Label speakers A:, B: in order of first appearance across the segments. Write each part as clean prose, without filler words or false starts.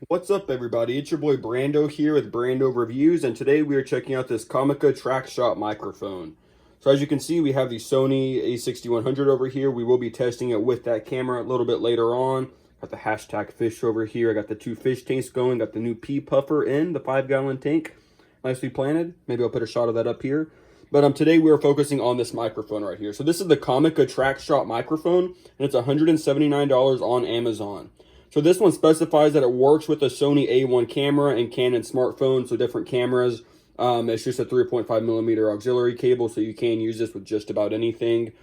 A: What's up, everybody? It's your boy Brando here with Brando Reviews, and today we are checking out this Comica Traxshot microphone. So as you can see, we have the Sony a6100 over here. We will be testing it with that camera a little bit later on. Got the hashtag fish over here. I got the two fish tanks going. Got the new pea puffer in the 5-gallon tank, nicely planted. Maybe I'll put a shot of that up here. But today we are focusing on this microphone right here. So this is the Comica Traxshot microphone, and it's $179 on Amazon. So this one specifies that it works with the Sony A1 camera and Canon smartphone, so different cameras. It's just a 3.5mm auxiliary cable, so you can use this with just about anything.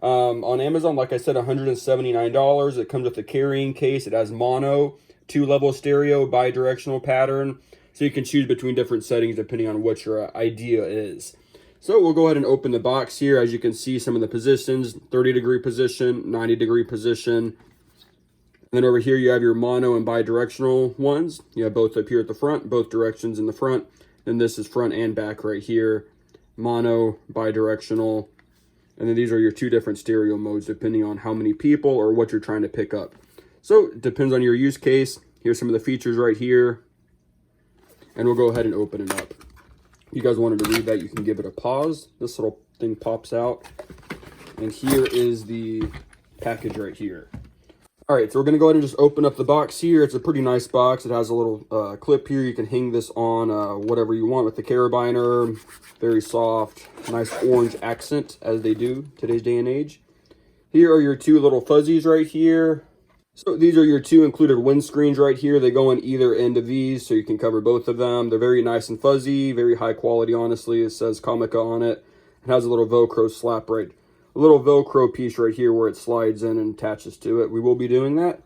A: On Amazon, like I said, $179. It comes with a carrying case. It has mono, 2-level stereo, bi-directional pattern, so you can choose between different settings depending on what your idea is. So we'll go ahead and open the box here. As you can see, some of the positions: 30-degree position, 90-degree position. And then over here, you have your mono and bi-directional ones. You have both up here at the front, both directions in the front. And this is front and back right here. Mono, bi-directional. And then these are your two different stereo modes, depending on how many people or what you're trying to pick up. So it depends on your use case. Here's some of the features right here. And we'll go ahead and open it up. If you guys wanted to read that, you can give it a pause. This little thing pops out. And here is the package right here. All right, so we're going to go ahead and just open up the box here. It's a pretty nice box. It has a little clip here. You can hang this on whatever you want with the carabiner. Very soft, nice orange accent, as they do today's day and age. Here are your two little fuzzies right here. So these are your two included windscreens right here. They go on either end of these, so you can cover both of them. They're very nice and fuzzy, very high quality, honestly. It says Comica on it. It has a little Velcro slap right, a little Velcro piece right here where it slides in and attaches to it. We will be doing that.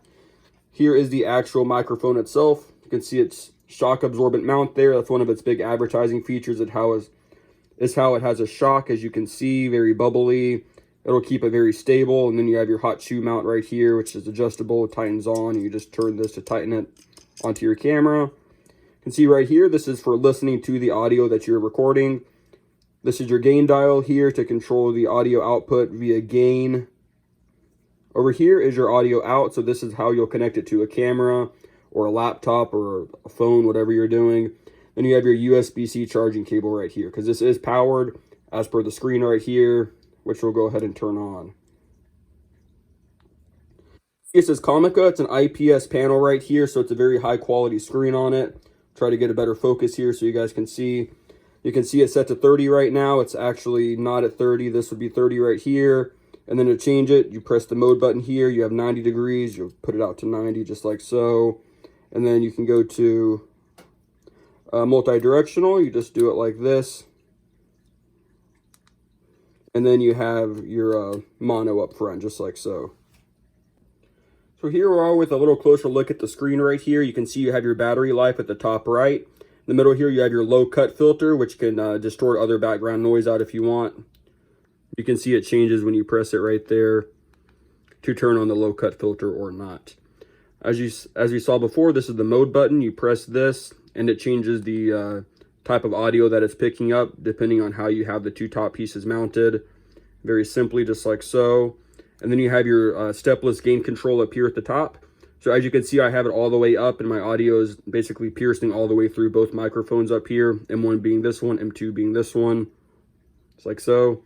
A: Here is the actual microphone itself. You can see its shock absorbent mount there. That's one of its big advertising features. Is how it has a shock, as you can see, very bubbly. It'll keep it very stable. And then you have your hot shoe mount right here, which is adjustable. It tightens on, and you just turn this to tighten it onto your camera. You can see right here, this is for listening to the audio that you're recording. This is your gain dial here to control the audio output via gain. Over here is your audio out, so this is how you'll connect it to a camera or a laptop or a phone, whatever you're doing. Then you have your USB-C charging cable right here, because this is powered as per the screen right here, which we'll go ahead and turn on. This is Comica. It's an IPS panel right here, so it's a very high quality screen on it. Try to get a better focus here so you guys can see. You can see it's set to 30 right now. It's actually not at 30. This would be 30 right here. And then to change it, you press the mode button here. You have 90 degrees. You'll put it out to 90 just like so. And then you can go to multi-directional. You just do it like this. And then you have your mono up front, just like so. So here we are with a little closer look at the screen right here. You can see you have your battery life at the top right. In the middle here, you have your low cut filter, which can distort other background noise out if you want. You can see it changes when you press it right there to turn on the low cut filter or not. As you saw before, this is the mode button. You press this and it changes the type of audio that it's picking up depending on how you have the two top pieces mounted. Very simply, just like so. And then you have your stepless gain control up here at the top. So as you can see, I have it all the way up and my audio is basically piercing all the way through both microphones up here. M1 being this one, M2 being this one. Just like so.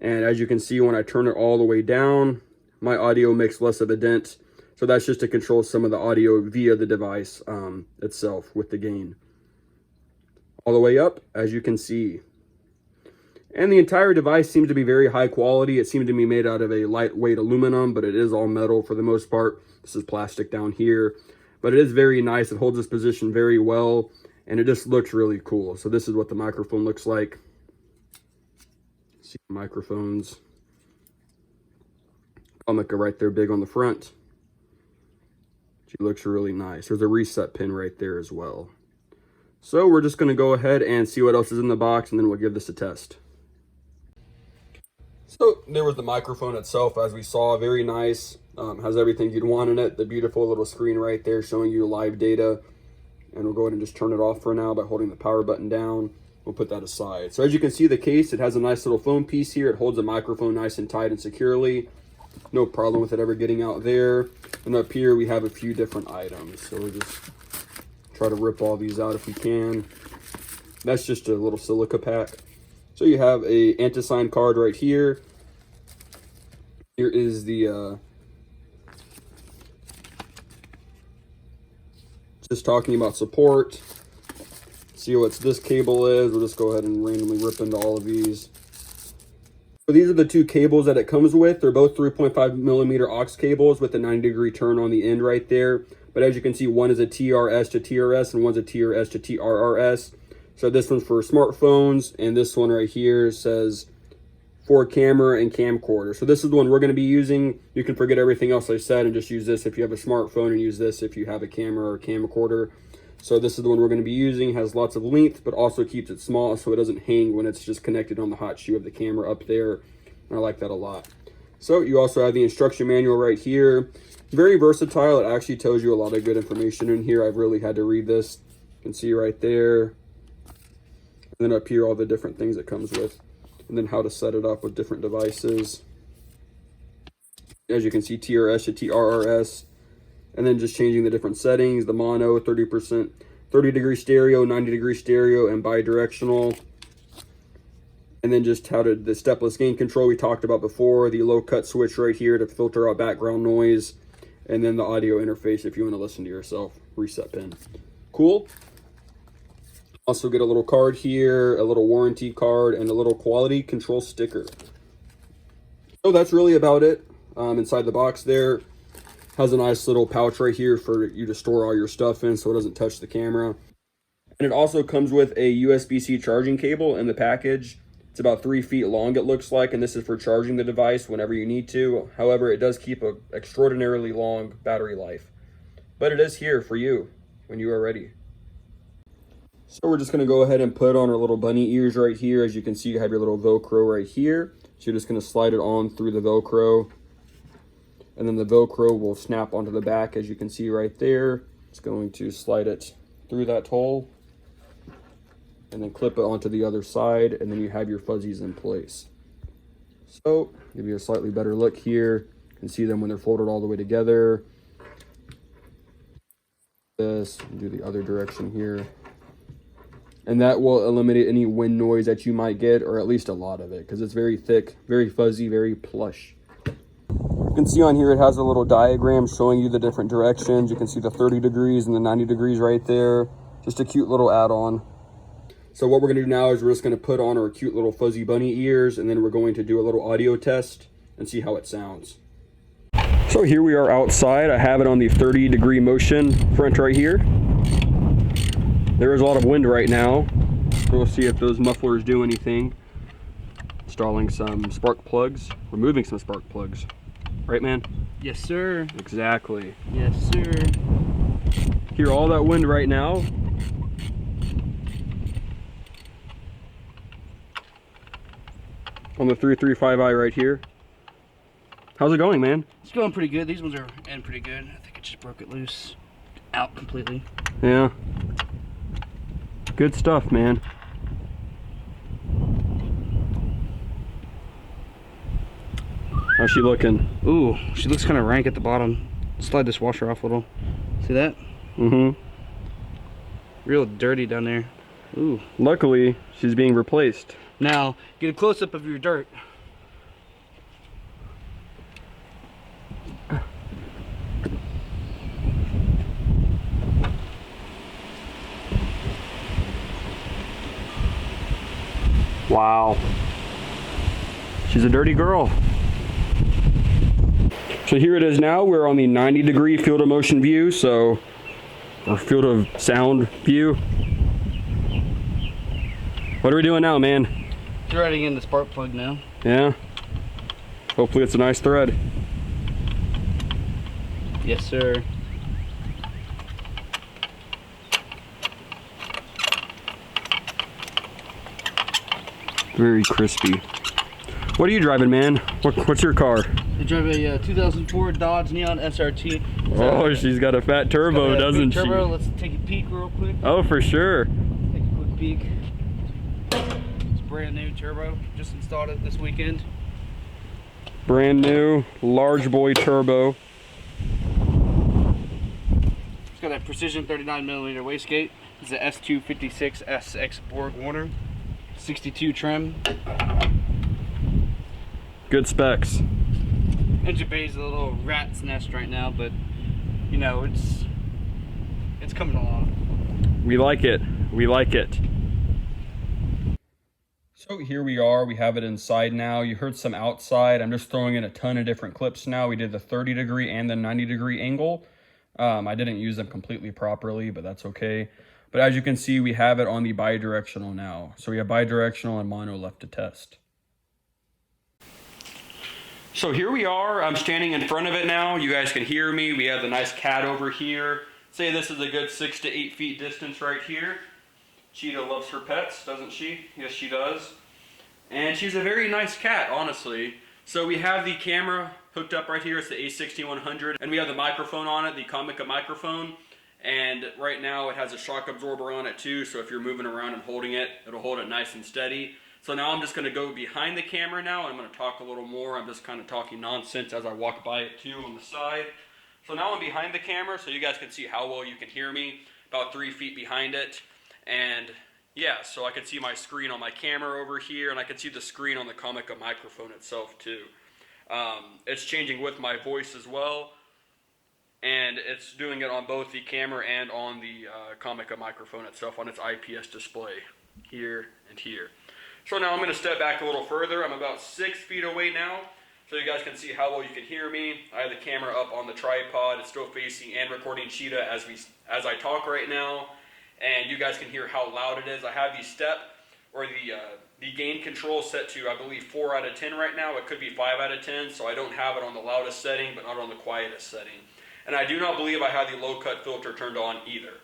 A: And as you can see, when I turn it all the way down, my audio makes less of a dent. So that's just to control some of the audio via the device itself with the gain. All the way up, as you can see. And the entire device seems to be very high quality. It seems to be made out of a lightweight aluminum, but it is all metal for the most part. This is plastic down here, but it is very nice. It holds its position very well, and it just looks really cool. So this is what the microphone looks like. See the microphones. Comica right there, big on the front. She looks really nice. There's a reset pin right there as well. So we're just going to go ahead and see what else is in the box, and then we'll give this a test. So there was the microphone itself, as we saw, very nice. Has everything you'd want in it. The beautiful little screen right there showing you live data. And we'll go ahead and just turn it off for now by holding the power button down. We'll put that aside. So as you can see, the case, it has a nice little foam piece here. It holds the microphone nice and tight and securely. No problem with it ever getting out there. And up here we have a few different items. So we'll just try to rip all these out if we can. That's just a little silica pack. So you have a Andycine card right here. Here is the just talking about support. See what this cable is. We'll just go ahead and randomly rip into all of these. So these are the two cables that it comes with. They're both 3.5 millimeter aux cables with a 90-degree turn on the end right there. But as you can see, one is a TRS to TRS and one's a TRS to TRRS. So this one's for smartphones, and this one right here says for camera and camcorder. So this is the one we're going to be using. You can forget everything else I said and just use this if you have a smartphone, and use this if you have a camera or camcorder. So this is the one we're going to be using. It has lots of length, but also keeps it small so it doesn't hang when it's just connected on the hot shoe of the camera up there. And I like that a lot. So you also have the instruction manual right here. Very versatile. It actually tells you a lot of good information in here. I've really had to read this. You can see right there. And then up here, all the different things it comes with. And then how to set it up with different devices. As you can see, TRS to TRRS. And then just changing the different settings, the mono, 30%, 30-degree stereo, 90-degree stereo, and bi-directional. And then just how to, the stepless gain control we talked about before, the low cut switch right here to filter out background noise, and then the audio interface if you want to listen to yourself, reset pin. Cool. Also get a little card here, a little warranty card, and a little quality control sticker. So that's really about it. Inside the box there. Has a nice little pouch right here for you to store all your stuff in so it doesn't touch the camera. And it also comes with a USB-C charging cable in the package. It's about 3 feet long, it looks like, and this is for charging the device whenever you need to. However, it does keep an extraordinarily long battery life. But it is here for you when you are ready. So we're just going to go ahead and put on our little bunny ears right here. As you can see, you have your little Velcro right here. So you're just going to slide it on through the Velcro. And then the Velcro will snap onto the back, as you can see right there. It's going to slide it through that hole and then clip it onto the other side, and then you have your fuzzies in place. So give you a slightly better look here. You can see them when they're folded all the way together. This, do the other direction here. And that will eliminate any wind noise that you might get, or at least a lot of it, because it's very thick, very fuzzy, very plush. You can see on here it has a little diagram showing you the different directions. You can see the 30 degrees and the 90 degrees right there. Just a cute little add-on. So what we're going to do now is we're just going to put on our cute little fuzzy bunny ears, and then we're going to do a little audio test and see how it sounds. So here we are outside. I have it on the 30-degree motion front right here. There is a lot of wind right now. We'll see if those mufflers do anything. Installing some spark plugs, removing some spark plugs. Right, man?
B: Yes, sir.
A: Exactly.
B: Yes, sir.
A: Hear all that wind right now. On the 335i right here. How's it going, man?
B: It's going pretty good. These ones are in pretty good. I think I just broke it loose. Out completely.
A: Yeah. Good stuff, man. How's she looking?
B: Ooh, she looks kind of rank at the bottom. Slide this washer off a little. See that?
A: Mm-hmm.
B: Real dirty down there. Ooh.
A: Luckily, she's being replaced.
B: Now, get a close-up of your dirt.
A: Wow. She's a dirty girl. So here it is now. We're on the 90-degree field of motion view, or field of sound view. What are we doing now, man?
B: Threading in the spark plug now.
A: Yeah. Hopefully it's a nice thread.
B: Yes, sir.
A: Very crispy. What are you driving, man? What's your car?
B: I drive a 2004 Dodge Neon SRT.
A: Oh, she's got a fat turbo, doesn't she?
B: Turbo. Let's take a peek real quick.
A: Oh, for sure.
B: Take a quick peek. It's brand new turbo. Just installed it this weekend.
A: Brand new, large boy turbo.
B: It's got that precision 39mm wastegate. It's a S256 SX Borg Warner. 62 trim.
A: Good specs.
B: Engine bay is a little rat's nest right now, but you know, it's coming along.
A: We like it. We like it. So here we are. We have it inside now. You heard some outside. I'm just throwing in a ton of different clips now. We did the 30-degree and the 90-degree angle. I didn't use them completely properly, but that's okay. But as you can see, we have it on the bi-directional now. So we have bi-directional and mono left to test. So here we are. I'm standing in front of it now. You guys can hear me. We have the nice cat over here. Say this is a good 6 to 8 feet distance right here. Cheetah loves her pets, doesn't she? Yes, she does. And she's a very nice cat, honestly. So we have the camera hooked up right here. It's the A6100. And we have the microphone on it, the Comica microphone. And right now it has a shock absorber on it too. So if you're moving around and holding it, it'll hold it nice and steady. So now I'm just going to go behind the camera now. And I'm going to talk a little more. I'm just kind of talking nonsense as I walk by it too on the side. So now I'm behind the camera so you guys can see how well you can hear me. About 3 feet behind it. And yeah, so I can see my screen on my camera over here, and I can see the screen on the Comica microphone itself too. It's changing with my voice as well, and it's doing it on both the camera and on the Comica microphone itself on its IPS display here and here. So now I'm going to step back a little further. I'm about 6 feet away now, so you guys can see how well you can hear me. I have the camera up on the tripod. It's still facing and recording Cheetah as I talk right now. And you guys can hear how loud it is. I have the step or the gain control set to, I believe, 4 out of 10 right now. It could be 5 out of 10, so I don't have it on the loudest setting, but not on the quietest setting. And I do not believe I have the low cut filter turned on either.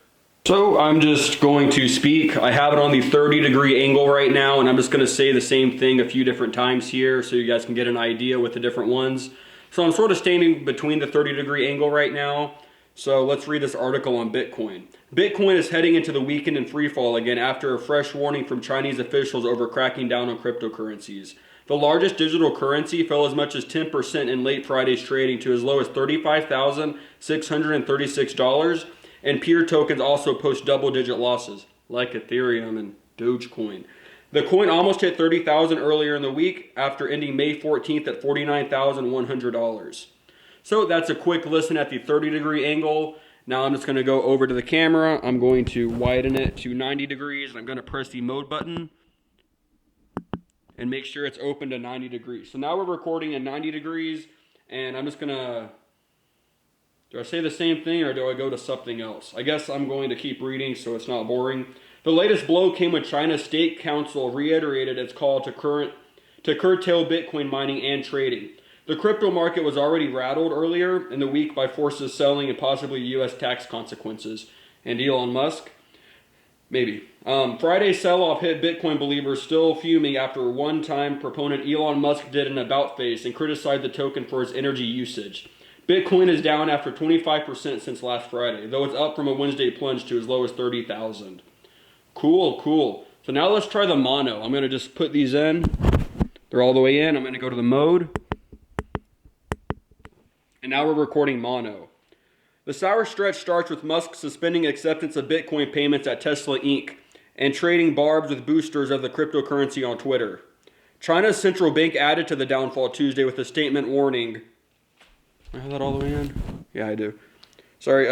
A: So I'm just going to speak. I have it on the 30-degree angle right now, and I'm just going to say the same thing a few different times here so you guys can get an idea with the different ones. So I'm sort of standing between the 30-degree angle right now. So let's read this article on Bitcoin. Bitcoin is heading into the weekend in freefall again after a fresh warning from Chinese officials over cracking down on cryptocurrencies. The largest digital currency fell as much as 10% in late Friday's trading to as low as $35,636, and peer tokens also post double-digit losses, like Ethereum and Dogecoin. The coin almost hit $30,000 earlier in the week after ending May 14th at $49,100. So that's a quick listen at the 30-degree angle. Now I'm just going to go over to the camera. I'm going to widen it to 90 degrees, and I'm going to press the mode button and make sure it's open to 90 degrees. So now we're recording at 90 degrees, and I'm just going to... Do I say the same thing, or do I go to something else? I guess I'm going to keep reading so it's not boring. The latest blow came when China's State Council reiterated its call to curtail Bitcoin mining and trading. The crypto market was already rattled earlier in the week by forces selling and possibly U.S. tax consequences. And Elon Musk? Maybe. Friday's sell-off hit Bitcoin believers still fuming after one-time proponent Elon Musk did an about-face and criticized the token for its energy usage. Bitcoin is down after 25% since last Friday, though it's up from a Wednesday plunge to as low as 30,000. Cool, cool. So now let's try the mono. I'm going to just put these in. They're all the way in. I'm going to go to the mode. And now we're recording mono. The sour stretch starts with Musk suspending acceptance of Bitcoin payments at Tesla Inc. and trading barbs with boosters of the cryptocurrency on Twitter. China's central bank added to the downfall Tuesday with a statement warning. I have that all the way in? Yeah, I do. Sorry,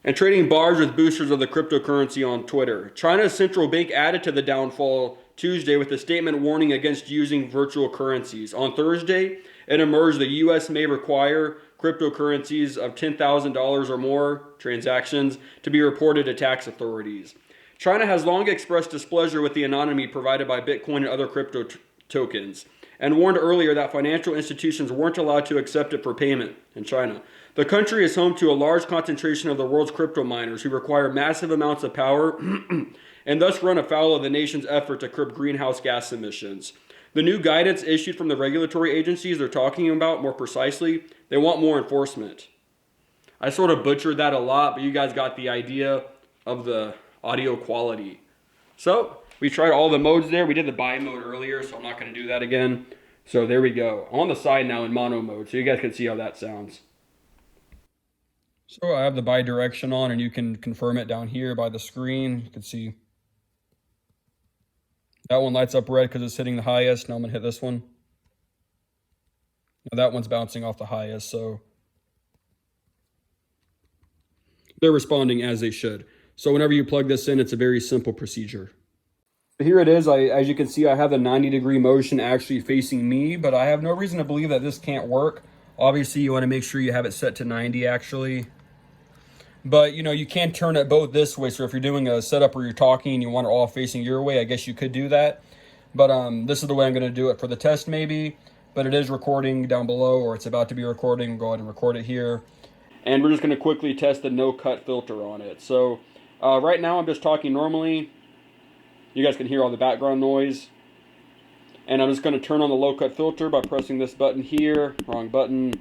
A: and trading barbs with boosters of the cryptocurrency on Twitter. China's central bank added to the downfall Tuesday with a statement warning against using virtual currencies. On Thursday, it emerged the U.S. may require cryptocurrencies of $10,000 or more transactions to be reported to tax authorities. China has long expressed displeasure with the anonymity provided by Bitcoin and other crypto tokens, and warned earlier that financial institutions weren't allowed to accept it for payment in China. The country is home to a large concentration of the world's crypto miners who require massive amounts of power and thus run afoul of the nation's effort to curb greenhouse gas emissions. The new guidance issued from the regulatory agencies they're talking about, more precisely, they want more enforcement. I sort of butchered that a lot, but you guys got the idea of the audio quality. So we tried all the modes there. We did the buy mode earlier, so I'm not going to do that again. So there we go. On the side now in mono mode, so you guys can see how that sounds. So I have the bi-direction on, and you can confirm it down here by the screen. You can see that one lights up red because it's hitting the highest. Now I'm going to hit this one. Now that one's bouncing off the highest, so they're responding as they should. So whenever you plug this in, it's a very simple procedure. Here it is. As you can see, I have the 90-degree motion actually facing me, but I have no reason to believe that this can't work. Obviously, you want to make sure you have it set to 90 actually. But, you know, you can turn it both this way. So if you're doing a setup where you're talking and you want it all facing your way, I guess you could do that. But this is the way I'm going to do it for the test maybe. But it is recording down below, or it's about to be recording. Go ahead and record it here. And we're just going to quickly test the no-cut filter on it. So right now I'm just talking normally. You guys can hear all the background noise. And I'm just going to turn on the low-cut filter by pressing this button here. Wrong button.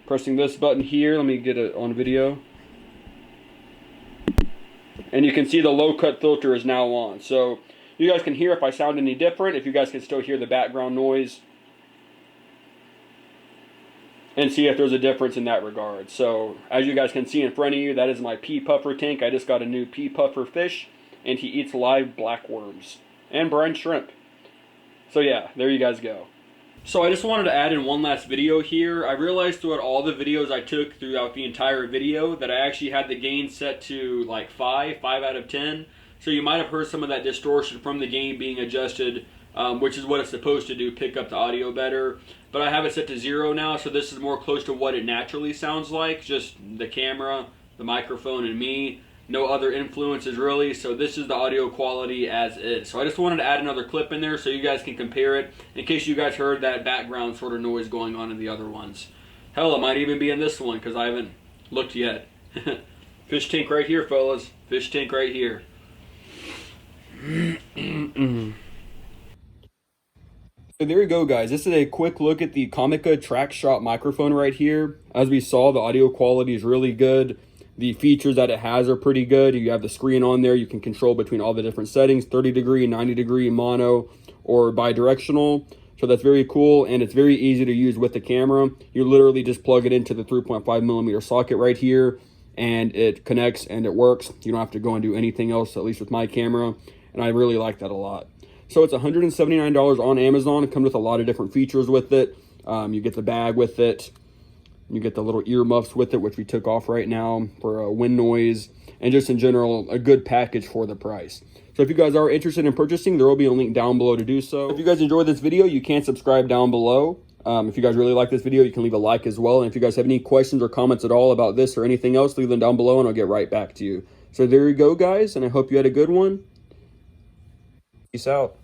A: Pressing this button here. Let me get it on video. And you can see the low-cut filter is now on. So you guys can hear if I sound any different, if you guys can still hear the background noise. And see if there's a difference in that regard. So as you guys can see in front of you, that is my pea puffer tank. I just got a new pea puffer fish, and he eats live black worms and brine shrimp. So yeah, there you guys go. So I just wanted to add in one last video here. I realized throughout all the videos I took throughout the entire video that I actually had the gain set to like 5 out of 10. So you might have heard some of that distortion from the gain being adjusted, which is what it's supposed to do, pick up the audio better. But I have it set to 0 now, so this is more close to what it naturally sounds like. Just the camera, the microphone, and me. No other influences really, so this is the audio quality as is. So I just wanted to add another clip in there so you guys can compare it, in case you guys heard that background sort of noise going on in the other ones. Hell, it might even be in this one, because I haven't looked yet. Fish tank right here, fellas. Fish tank right here. So there you go, guys. This is a quick look at the Comica Traxshot microphone right here. As we saw, the audio quality is really good. The features that it has are pretty good. You have the screen on there. You can control between all the different settings, 30 degree, 90 degree, mono, or bi-directional. So that's very cool, and it's very easy to use with the camera. You literally just plug it into the 3.5 millimeter socket right here, and it connects and it works. You don't have to go and do anything else, at least with my camera, and I really like that a lot. So it's $179 on Amazon. It comes with a lot of different features with it. You get the bag with it. You get the little earmuffs with it, which we took off right now for wind noise, and just in general, a good package for the price. So if you guys are interested in purchasing, there will be a link down below to do so. If you guys enjoyed this video, you can subscribe down below. If you guys really like this video, you can leave a like as well. And if you guys have any questions or comments at all about this or anything else, leave them down below and I'll get right back to you. So there you go, guys, and I hope you had a good one. Peace out.